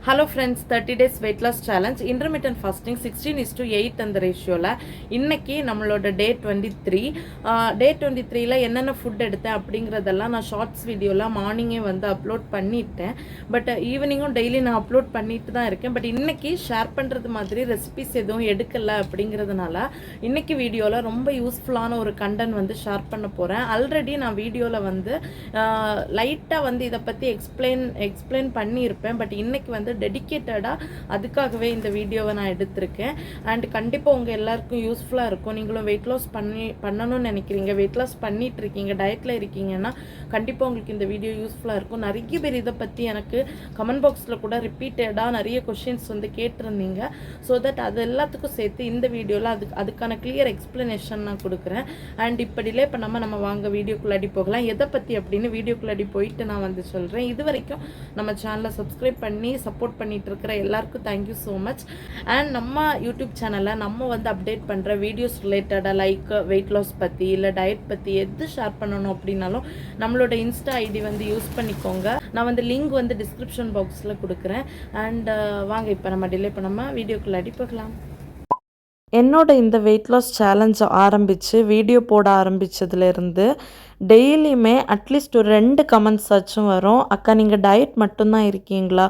Hello friends, 30 days weight loss challenge intermittent fasting 16:8 அந்த ரேஷியோல இன்னைக்கு நம்மளோட டே 23 டே 23ல என்னென்ன ஃபுட் எடுத்தேன் அப்படிங்கறதெல்லாம் நான் ஷார்ட்ஸ் வீடியோல மார்னிங்கே வந்து அப்லோட் பண்ணிட்டேன். பட் ஈவினிங்கும் டெய்லி நான் அப்லோட் பண்ணிட்டு தான் இருக்கேன். பட் இன்னைக்கு ஷேர் பண்றது மாதிரி ரெசிபிஸ் எதுவும் எடுக்கல அப்படிங்கிறதுனால இன்னைக்கு வீடியோல ரொம்ப யூஸ்ஃபுல்லான ஒரு கண்டென்ட் வந்து ஷேர் பண்ண போறேன். ஆல்ரெடி நான் வீடியோல வந்து லைட்டா வந்து இத பத்தி எக்ஸ்பிளைன் பண்ணியிருப்பேன். பட் இன்னைக்கு வந்து டெடிகேட்டடாக அதுக்காகவே இந்த வீடியோவை நான் எடுத்திருக்கேன். அண்ட் கண்டிப்பாக உங்கள் எல்லாருக்கும் யூஸ்ஃபுல்லாக இருக்கும். நீங்களும் வெயிட் லாஸ் பண்ணணும்னு நினைக்கிறீங்க, வெயிட் லாஸ் பண்ணிட்டு இருக்கீங்க, டயட்டில் இருக்கீங்கன்னா கண்டிப்பாக உங்களுக்கு இந்த வீடியோ யூஸ்ஃபுல்லாக இருக்கும். நிறைய பேர் இதை பற்றி எனக்கு கமெண்ட் பாக்ஸில் கூட ரிப்பீட்டடாக நிறைய கொஷின்ஸ் வந்து கேட்டிருந்தீங்க. ஸோ தட் அது எல்லாத்துக்கும் சேர்த்து இந்த வீடியோவில் அதுக்கான கிளியர் எக்ஸ்பிளனேஷன் நான் கொடுக்குறேன். அண்ட் இப்போ டிலே பண்ணாமல் நம்ம வாங்க வீடியோக்குள்ளாடி போகலாம். எதை பற்றி அப்படின்னு வீடியோக்குள்ளாடி போயிட்டு நான் வந்து சொல்கிறேன். இது வரைக்கும் நம்ம சேனலை சப்ஸ்கிரைப் பண்ணி சப்போர்ட் பண்ணிட்டு இருக்கிற எல்லாருக்கும் தேங்க்யூ ஸோ மச். அண்ட் நம்ம யூடியூப் சேனலில் நம்ம வந்து அப்டேட் பண்ணுற வீடியோஸ் ரிலேட்டடாக லைக் வெயிட் லாஸ் பற்றி இல்லை டயட் பற்றி எது ஷேர் பண்ணணும் அப்படின்னாலும் நம்மளோட இன்ஸ்டா ஐடி வந்து யூஸ் பண்ணிக்கோங்க. நான் வந்து லிங்க் வந்து டிஸ்கிரிப்ஷன் பாக்ஸில் கொடுக்குறேன். அண்ட் வாங்க இப்போ நம்ம டிலே பண்ணாமல் வீடியோக்குள்ளாடி போகலாம். என்னோட இந்த வெயிட் லாஸ் சேலஞ்ச் ஆரம்பித்து வீடியோ போட ஆரம்பித்ததுலேருந்து டெய்லியுமே அட்லீஸ்ட் ஒரு 2 கமெண்ட்ஸ் ஆச்சும் வரும். அக்கா நீங்கள் டயட் மட்டும்தான் இருக்கீங்களா,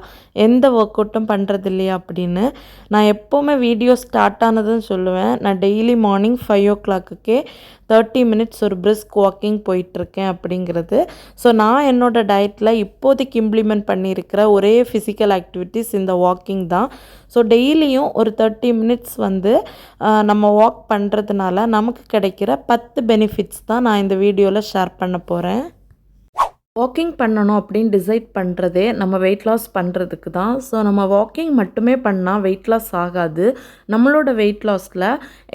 எந்த ஒர்க் அவுட்டும் பண்ணுறது இல்லையா அப்படின்னு. நான் எப்போவுமே வீடியோ ஸ்டார்ட் ஆனதுன்னு சொல்லுவேன். நான் டெய்லி மார்னிங் 5 o'clockே 30 minutes ஒரு பிரிஸ்க் வாக்கிங் போயிட்டுருக்கேன் அப்படிங்கிறது. ஸோ நான் என்னோடய டயட்டில் இப்போதைக்கு இம்ப்ளிமெண்ட் பண்ணியிருக்கிற ஒரே ஃபிசிக்கல் ஆக்டிவிட்டீஸ் இந்த வாக்கிங் தான். ஸோ டெய்லியும் ஒரு 30 minutes வந்து நம்ம வாக் பண்ணுறதுனால நமக்கு கிடைக்கிற 10 பெனிஃபிட்ஸ் தான் நான் இந்த வீடியோவில் ஷேர் பண்ண போகிறேன். வாக்கிங் பண்ணணும் அப்படின்னு டிசைட் பண்ணுறதே நம்ம வெயிட் லாஸ் பண்ணுறதுக்கு தான். ஸோ நம்ம வாக்கிங் மட்டுமே பண்ணால் வெயிட் லாஸ் ஆகாது. நம்மளோட வெயிட் லாஸில்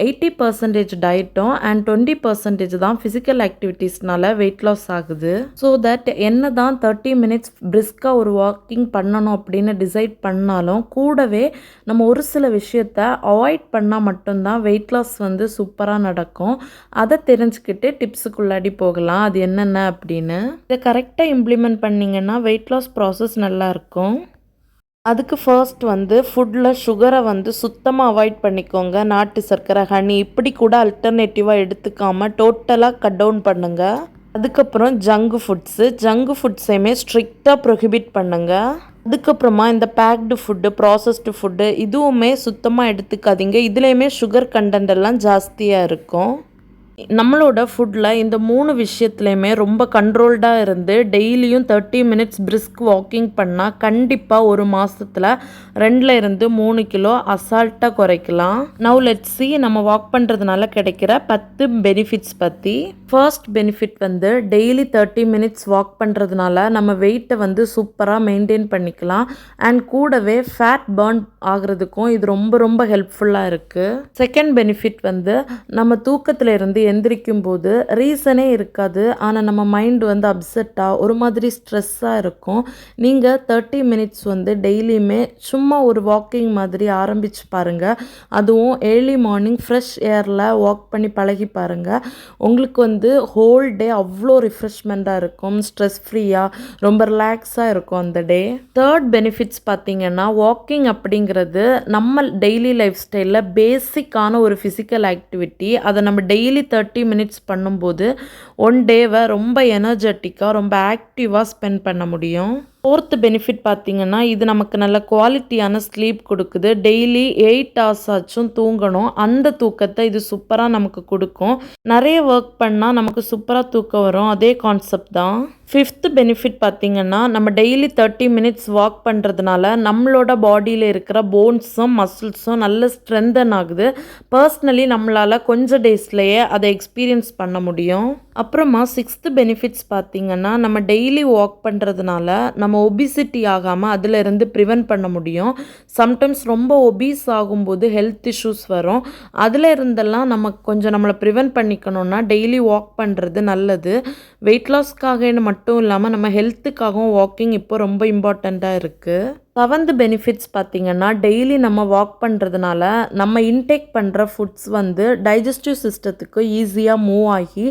80% டயட்டும் அண்ட் 20% தான் ஃபிசிக்கல் ஆக்டிவிட்டீஸ்னால வெயிட் லாஸ் ஆகுது. ஸோ தட் என்ன தான் 30 minutes பிரிஸ்காக ஒரு வாக்கிங் பண்ணணும் அப்படின்னு டிசைட் பண்ணாலும் கூடவே நம்ம ஒரு சில விஷயத்த அவாய்ட் பண்ணால் மட்டும்தான் வெயிட் லாஸ் வந்து சூப்பராக நடக்கும். அதை தெரிஞ்சுக்கிட்டு டிப்ஸுக்குள்ளாடி போகலாம். அது என்னென்ன அப்படின்னு இதை கரெக்டாக இம்ப்ளிமெண்ட் பண்ணிங்கன்னா வெயிட் லாஸ் ப்ராசஸ் நல்லாயிருக்கும். அதுக்கு ஃபர்ஸ்ட் வந்து ஃபுட்டில் சுகரை வந்து சுத்தமாக அவாய்ட் பண்ணிக்கோங்க. நாட்டு சர்க்கரை, ஹனி இப்படி கூட அல்டர்னேட்டிவாக எடுத்துக்காமல் டோட்டலாக கட் டவுன் பண்ணுங்கள். அதுக்கப்புறம் ஜங்கு ஃபுட்ஸையுமே ஸ்ட்ரிக்டாக ப்ரொஹிபிட் பண்ணுங்கள். அதுக்கப்புறமா இந்த பேக்டு ஃபுட்டு, ப்ராசஸ்டு ஃபுட்டு இதுவுமே சுத்தமாக எடுத்துக்காதீங்க. இதுலேயுமே சுகர் கண்டென்ட் எல்லாம் ஜாஸ்தியாக இருக்கும். நம்மளோட ஃபுட்டில் இந்த 3 விஷயத்துலையுமே ரொம்ப கண்ட்ரோல்டாக இருந்து டெய்லியும் 30 minutes பிரிஸ்க் வாக்கிங் பண்ணால் கண்டிப்பாக ஒரு மாதத்தில் 2-3 கிலோ அசால்ட்டாக குறைக்கலாம். நவ் லெட்ஸ் see நம்ம வாக் பண்ணுறதுனால கிடைக்கிற 10 பெனிஃபிட்ஸ் பற்றி. ஃபர்ஸ்ட் பெனிஃபிட் வந்து டெய்லி 30 minutes வாக் பண்ணுறதுனால நம்ம வெயிட்டை வந்து சூப்பராக மெயின்டைன் பண்ணிக்கலாம். அண்ட் கூடவே ஃபேட் பர்ன் ஆகிறதுக்கும் இது ரொம்ப ரொம்ப ஹெல்ப்ஃபுல்லாக இருக்குது. செகண்ட் பெனிஃபிட் வந்து நம்ம தூக்கத்தில் இருந்து எந்திரிக்கும் போது ரீசனே இருக்காது, ஆனால் நம்ம மைண்ட் வந்து அப்செட்டாக ஒரு மாதிரி ஸ்ட்ரெஸ்ஸாக இருக்கும். நீங்கள் 30 minutes வந்து டெய்லியுமே சும்மா ஒரு வாக்கிங் மாதிரி ஆரம்பித்து பாருங்கள். அதுவும் ஏர்லி மார்னிங் ஃப்ரெஷ் ஏரில் வாக் பண்ணி பழகி பாருங்கள். உங்களுக்கு வந்து ஹோல் டே அவ்வளோ ரிஃப்ரெஷ்மெண்ட்டாக இருக்கும், ஸ்ட்ரெஸ் ஃப்ரீயாக ரொம்ப ரிலாக்ஸாக இருக்கும் அந்த டே. தேர்ட் பெனிஃபிட்ஸ் பார்த்திங்கன்னா வாக்கிங் அப்படிங்கிறது நம்ம டெய்லி லைஃப் ஸ்டைலில் பேசிக்கான ஒரு ஃபிசிக்கல் ஆக்டிவிட்டி. அதை நம்ம டெய்லி 30 minutes பண்ணும்போது ஒன் டேவை ரொம்ப எனர்ஜெட்டிக்காக ரொம்ப ஆக்டிவாக ஸ்பெண்ட் பண்ண முடியும். ஃபோர்த்து பெனிஃபிட் பார்த்திங்கன்னா இது நமக்கு நல்ல குவாலிட்டியான ஸ்லீப் கொடுக்குது. டெய்லி 8 hours ஆச்சும் தூங்கணும். அந்த தூக்கத்தை இது சூப்பராக நமக்கு கொடுக்கும். நிறைய ஒர்க் பண்ணால் நமக்கு சூப்பராக தூக்கம் வரும். அதே கான்செப்ட் தான். ஃபிஃப்த்து பெனிஃபிட் பார்த்திங்கன்னா நம்ம டெய்லி 30 minutes வாக் பண்ணுறதுனால நம்மளோட பாடியில் இருக்கிற போன்ஸும் மசில்ஸும் நல்ல ஸ்ட்ரென்தன் ஆகுது. பர்சனலி நம்மளால் கொஞ்சம் டேஸ்லேயே அதை எக்ஸ்பீரியன்ஸ் பண்ண முடியும். அப்புறமா 6th பெனிஃபிட்ஸ் பார்த்திங்கன்னா நம்ம டெய்லி வாக் பண்ணுறதுனால நம்ம ஒபிசிட்டி ஆகாமல் அதிலிருந்து ப்ரிவென்ட் பண்ண முடியும். சம்டைம்ஸ் ரொம்ப ஒபீஸ் ஆகும்போது ஹெல்த் இஷ்யூஸ் வரும். அதில் இருந்தெல்லாம் நம்ம கொஞ்சம் நம்மளை ப்ரிவென்ட் பண்ணிக்கணும்னா டெய்லி வாக் பண்ணுறது நல்லது. வெயிட் லாஸ்க்காகன்னு மட்டும் இல்லாமல் நம்ம ஹெல்த்துக்காகவும் வாக்கிங் இப்போ ரொம்ப இம்பார்ட்டண்ட்டாக இருக்குது. 7th பெனிஃபிட்ஸ் பார்த்திங்கன்னா, டெய்லி நம்ம வாக் பண்ணுறதுனால நம்ம இன்டேக் பண்ணுற ஃபுட்ஸ் வந்து டைஜஸ்டிவ் சிஸ்டத்துக்கு ஈஸியாக மூவ் ஆகி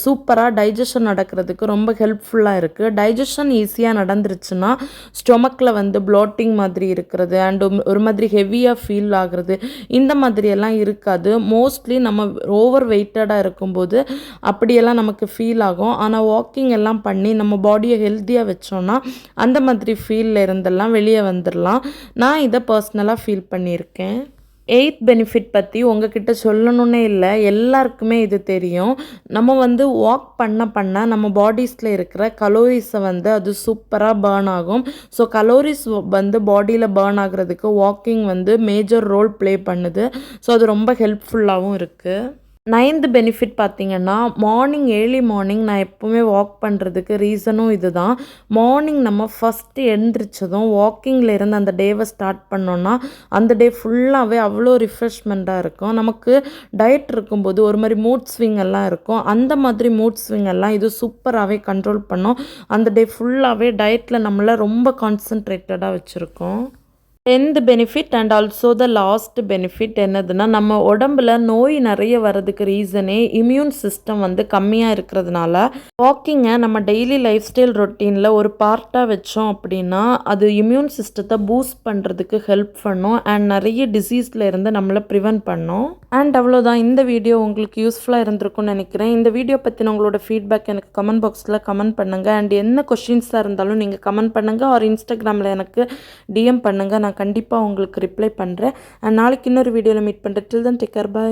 சூப்பராக டைஜஷன் நடக்கிறதுக்கு ரொம்ப ஹெல்ப்ஃபுல்லாக இருக்குது. டைஜஷன் ஈஸியாக நடந்துருச்சுன்னா ஸ்டொமக்கில் வந்து ப்ளோட்டிங் மாதிரி இருக்கிறது அண்ட் ஒரு மாதிரி ஹெவியாக ஃபீல் ஆகுறது இந்த மாதிரியெல்லாம் இருக்காது. மோஸ்ட்லி நம்ம ஓவர் வெயிட்டடாக இருக்கும்போது அப்படியெல்லாம் நமக்கு ஃபீல் ஆகும். ஆனால் வாக்கிங் எல்லாம் பண்ணி நம்ம பாடியை ஹெல்த்தியாக வச்சோன்னா அந்த மாதிரி ஃபீலில் இருந்தெல்லாம் வெளியே வந்துடலாம். நான் இதை பர்சனலாக ஃபீல் பண்ணியிருக்கேன். 8th பெனிஃபிட் பற்றி உங்ககிட்ட சொல்லணுன்னே இல்லை, எல்லாருக்குமே இது தெரியும். நம்ம வந்து வாக் பண்ண நம்ம பாடிஸில் இருக்கிற கலோரிஸை வந்து அது சூப்பராக பேர்ன் ஆகும். ஸோ கலோரிஸ் வந்து பாடியில் பேர்ன் ஆகிறதுக்கு வாக்கிங் வந்து மேஜர் ரோல் ப்ளே பண்ணுது. ஸோ அது ரொம்ப ஹெல்ப்ஃபுல்லாகவும் இருக்குது. 9th பெனிஃபிட் பார்த்திங்கன்னா, ஏர்லி மார்னிங் நான் எப்போவுமே வாக் பண்ணுறதுக்கு ரீசனும் இது தான். மார்னிங் நம்ம ஃபஸ்ட்டு எழுந்திரிச்சதும் வாக்கிங்கில் இருந்து அந்த டேவை ஸ்டார்ட் பண்ணோன்னா அந்த டே ஃபுல்லாகவே அவ்வளோ ரிஃப்ரெஷ்மெண்ட்டாக இருக்கும். நமக்கு டயட் இருக்கும்போது ஒரு மாதிரி மூட் ஸ்விங் எல்லாம் இருக்கும். அந்த மாதிரி மூட் ஸ்விங் எல்லாம் இது சூப்பராகவே கண்ட்ரோல் பண்ணும். அந்த டே ஃபுல்லாகவே டயட்டில் நம்மளை ரொம்ப கான்சன்ட்ரேட்டடாக வச்சுருக்கோம். 10th benefit and also the last benefit என்னதுன்னா, நம்ம உடம்புல நோய் நிறைய வர்றதுக்கு ரீசனே இம்யூன் சிஸ்டம் வந்து கம்மியாக இருக்கிறதுனால வாக்கிங்கை நம்ம டெய்லி லைஃப் ஸ்டைல் ரொட்டீனில் ஒரு பார்ட்டாக வச்சோம் அப்படின்னா அது இம்யூன் சிஸ்டத்தை பூஸ்ட் பண்ணுறதுக்கு ஹெல்ப் பண்ணும் அண்ட் நிறைய டிசீஸில் இருந்து நம்மளை ப்ரிவென்ட் பண்ணும். அண்ட் அவ்வளோதான், இந்த வீடியோ உங்களுக்கு யூஸ்ஃபுல்லாக இருந்திருக்கும்னு நினைக்கிறேன். இந்த வீடியோ பற்றின உங்களோட ஃபீட்பேக் எனக்கு கமெண்ட் பாக்ஸில் கமெண்ட் பண்ணுங்கள். அண்ட் என்ன கொஷின்ஸாக இருந்தாலும் நீங்கள் கமெண்ட் பண்ணுங்கள் ஆர் இன்ஸ்டாகிராமில் எனக்கு டிஎம் பண்ணுங்கள். நான் கண்டிப்பாக உங்களுக்கு ரிப்ளை பண்ணுறேன். அண்ட் நாளைக்கு இன்னொரு வீடியோவில் மீட் பண்ணுறேன். டில் தென் டேக் கேர், பை.